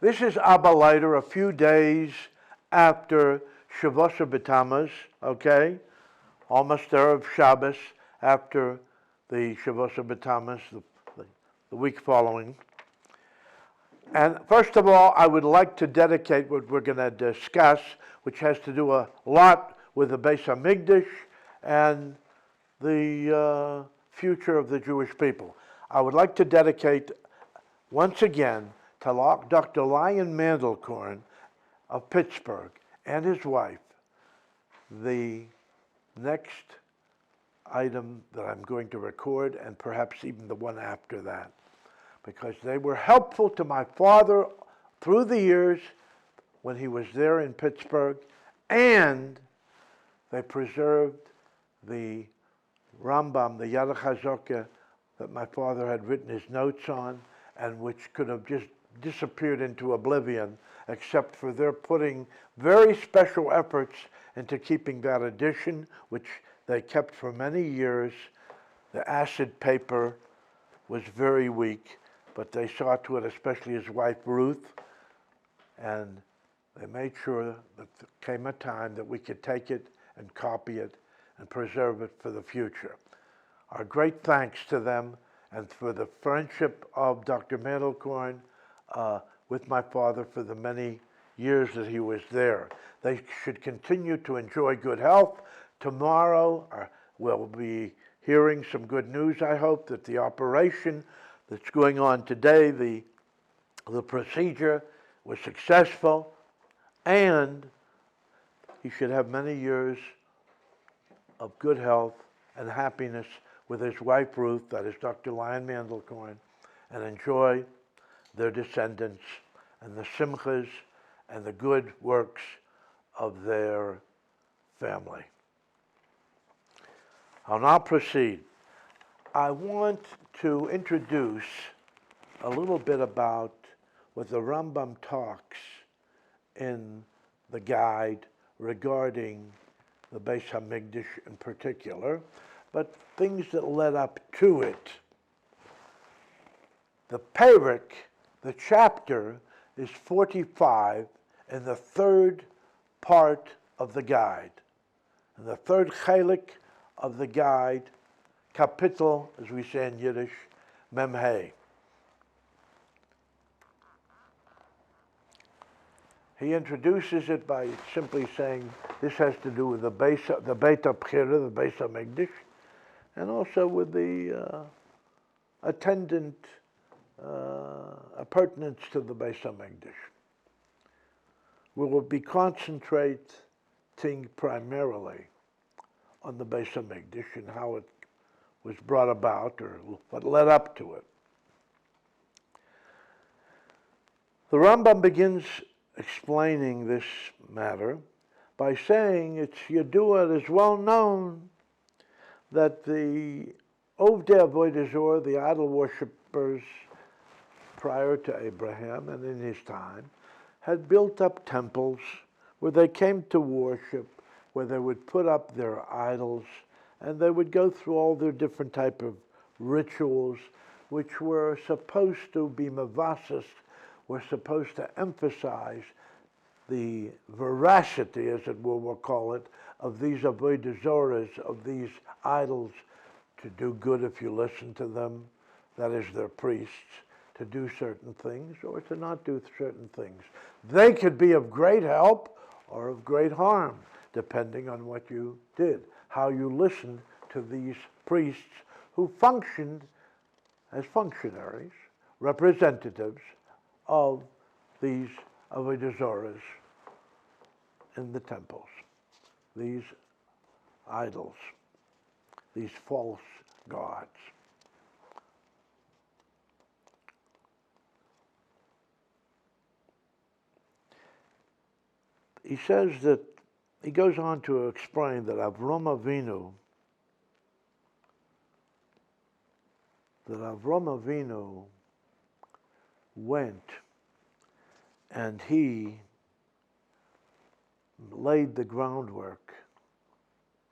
This is Abba later, a few days after Shavuos B'Tammuz, okay? Almost Erev Shabbos, after the Shavuos B'Tammuz, the week following. And first of all, I would like to dedicate what we're going to discuss, which has to do a lot with the Beis Hamikdash and the future of the Jewish people. I would like to dedicate once again to Dr. Lion Mandelkorn of Pittsburgh and his wife the next item that I'm going to record, and perhaps even the one after that, because they were helpful to my father through the years when he was there in Pittsburgh, and they preserved the Rambam, the Yad HaChazokah, that my father had written his notes on, and which could have just disappeared into oblivion, except for their putting very special efforts into keeping that edition, which they kept for many years. The acid paper was very weak, but they saw to it, especially his wife Ruth, and they made sure that there came a time that we could take it and copy it and preserve it for the future. Our great thanks to them and for the friendship of Dr. Mandelkorn with my father for the many years that he was there. They should continue to enjoy good health. Tomorrow we'll be hearing some good news, I hope, that the operation that's going on today, the procedure was successful, and he should have many years of good health and happiness with his wife Ruth, that is Dr. Lion Mandelkorn, and enjoy their descendants and the simchas and the good works of their family. I'll now proceed. I want to introduce a little bit about what the Rambam talks in the guide regarding the Beis Hamikdash in particular, but things that led up to it. The Perek, the chapter, is 45 in the third part of the guide. In the third chelik of the guide, kapitel, as we say in Yiddish, memhei. He introduces it by simply saying this has to do with the Beit HaBchira, the Beis Hamikdash, and also with the attendant appurtenance to the Beis Hamikdash. We will be concentrating primarily on the Beis Hamikdash and how it was brought about, or what led up to it. The Rambam begins explaining this matter by saying it's Yadua, it is well known that the Ovdei Avodah Zorah, the idol worshippers prior to Abraham and in his time, had built up temples where they came to worship, where they would put up their idols, and they would go through all their different type of rituals, which were supposed to be mavasis, were supposed to emphasize the veracity, as it were, we'll call it, of these avodah zorahs, of these idols, to do good if you listen to them, that is, their priests, to do certain things or to not do certain things. They could be of great help or of great harm, depending on what you did, how you listened to these priests who functioned as functionaries, representatives of these avodah zorahs in the temples, these idols, these false gods. He says that, he goes on to explain that Avram Avinu went and he laid the groundwork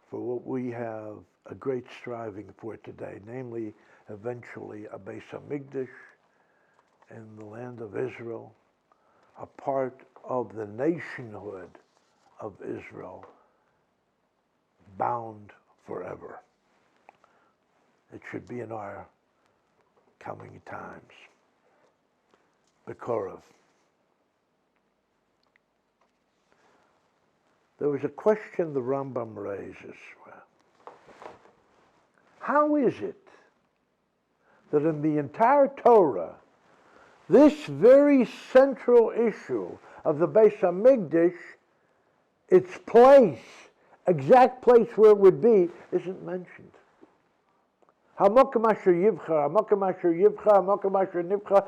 for what we have a great striving for today, namely, eventually, a Beis Hamikdash in the land of Israel, a part of the nationhood of Israel, bound forever. It should be in our coming times. Bekorov. There was a question the Rambam raises. How is it that in the entire Torah, this very central issue of the Beis Hamikdash, its place, exact place where it would be, isn't mentioned? Hamokim asher yivcha, hamokim asher yivcha, hamokim asher nivcha,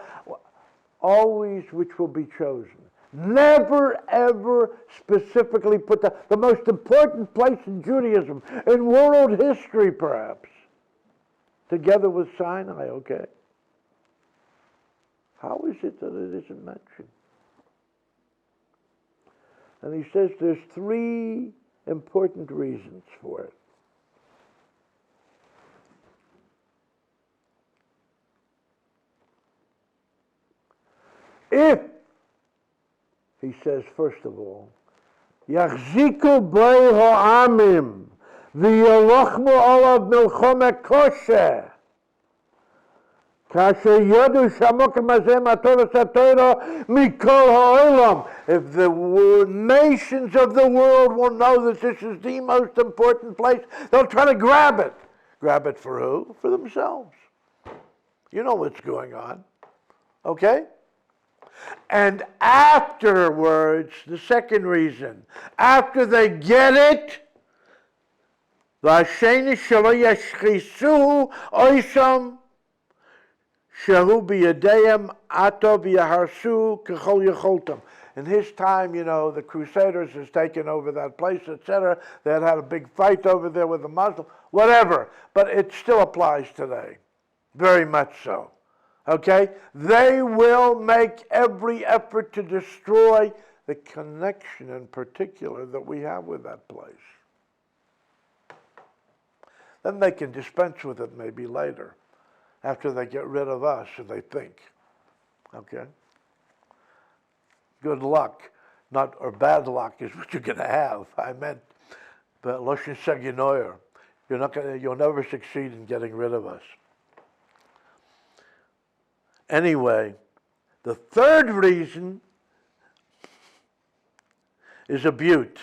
always which will be chosen. Never, ever specifically put the most important place in Judaism, in world history perhaps, together with Sinai, okay? How is it that it isn't mentioned? And he says there's three important reasons for it. If, he says first of all, Yachziku b'ei ha'amim v'yalochmu olav milchome kosher kasher yodu shamokim hazeh matoras haTorah mikol ha'olam. If the nations of the world will know that this is the most important place, they'll try to grab it. Grab it for who? For themselves. You know what's going on. Okay? And afterwards, the second reason, after they get it, V'asheni shelo yashchisu oisam shehu b'yadeim ato v'yaharsu k'chol yecholtam. In his time, you know, the Crusaders has taken over that place, etc. They had a big fight over there with the Muslims, whatever. But it still applies today, very much so. Okay? They will make every effort to destroy the connection in particular that we have with that place. Then they can dispense with it maybe later, after they get rid of us, they think. Okay? Good luck, not or bad luck is what you're going to have. I meant, but Loshin Seginoyer, you'll never succeed in getting rid of us. Anyway, the third reason is a beaut.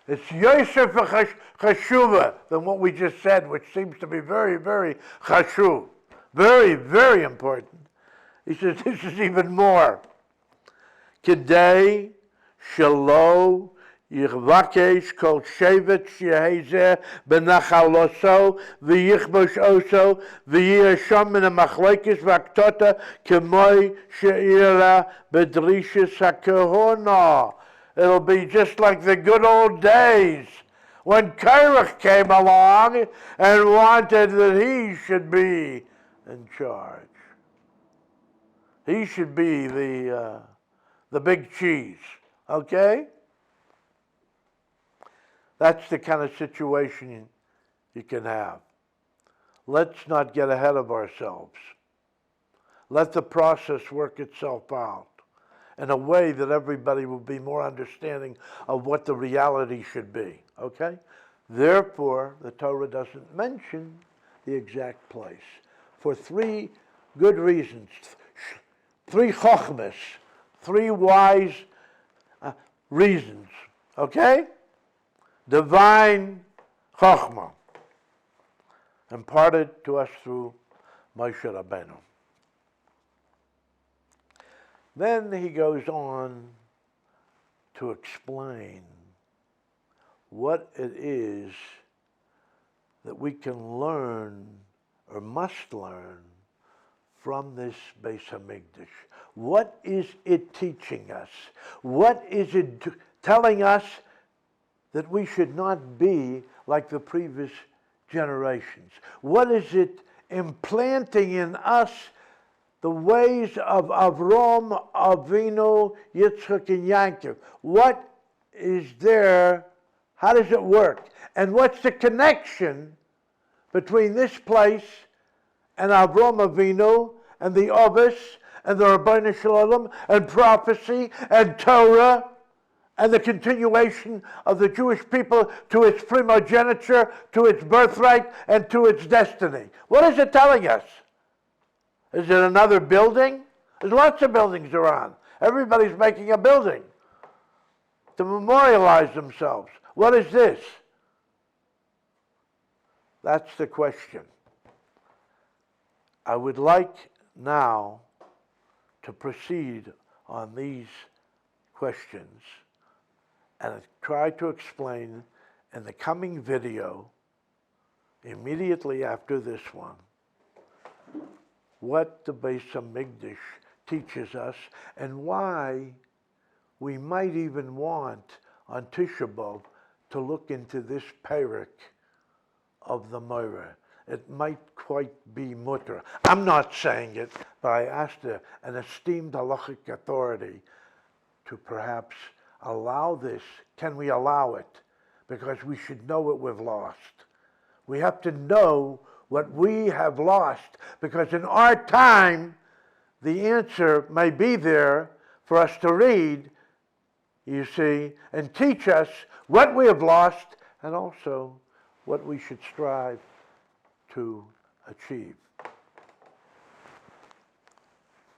It's Yosef Chashuva than what we just said, which seems to be very, very chashuv. Very, very important. He says this is even more. Kedei shelo yichvakesh kol shevet shehezeh benachaloso v'yichbosh oso v'yiyasham min ha'machlekes v'aktota k'moi she'ira bedrishis ha'kehona. It'll be just like the good old days when Korach came along and wanted that he should be in charge. He should be the big cheese, okay? That's the kind of situation you can have. Let's not get ahead of ourselves. Let the process work itself out in a way that everybody will be more understanding of what the reality should be, okay? Therefore, the Torah doesn't mention the exact place for three good reasons, three chokhmas, three wise reasons, okay? Divine chokhmah, imparted to us through Moshe Rabbeinu. Then he goes on to explain what it is that we can learn or must learn from this Beis Hamikdash. What is it teaching us? What is it telling us that we should not be like the previous generations? What is it implanting in us? The ways of Avram, Avinu, Yitzchak, and Yaakov. What is there? How does it work? And what's the connection between this place and Avram Avinu and the Ovis and the Rabbeinu Shalom and prophecy and Torah and the continuation of the Jewish people to its primogeniture, to its birthright, and to its destiny. What is it telling us? Is it another building? There's lots of buildings around. Everybody's making a building to memorialize themselves. What is this? That's the question. I would like now to proceed on these questions and try to explain in the coming video, immediately after this one, what the Beis Hamikdash teaches us and why we might even want on Tisha B'Av to look into this parak of the Moreh. It might quite be mutter. I'm not saying it, but I asked an esteemed halachic authority to perhaps allow this. Can we allow it? Because we should know what we've lost. We have to know what we have lost, because in our time, the answer may be there for us to read, you see, and teach us what we have lost and also what we should strive to achieve.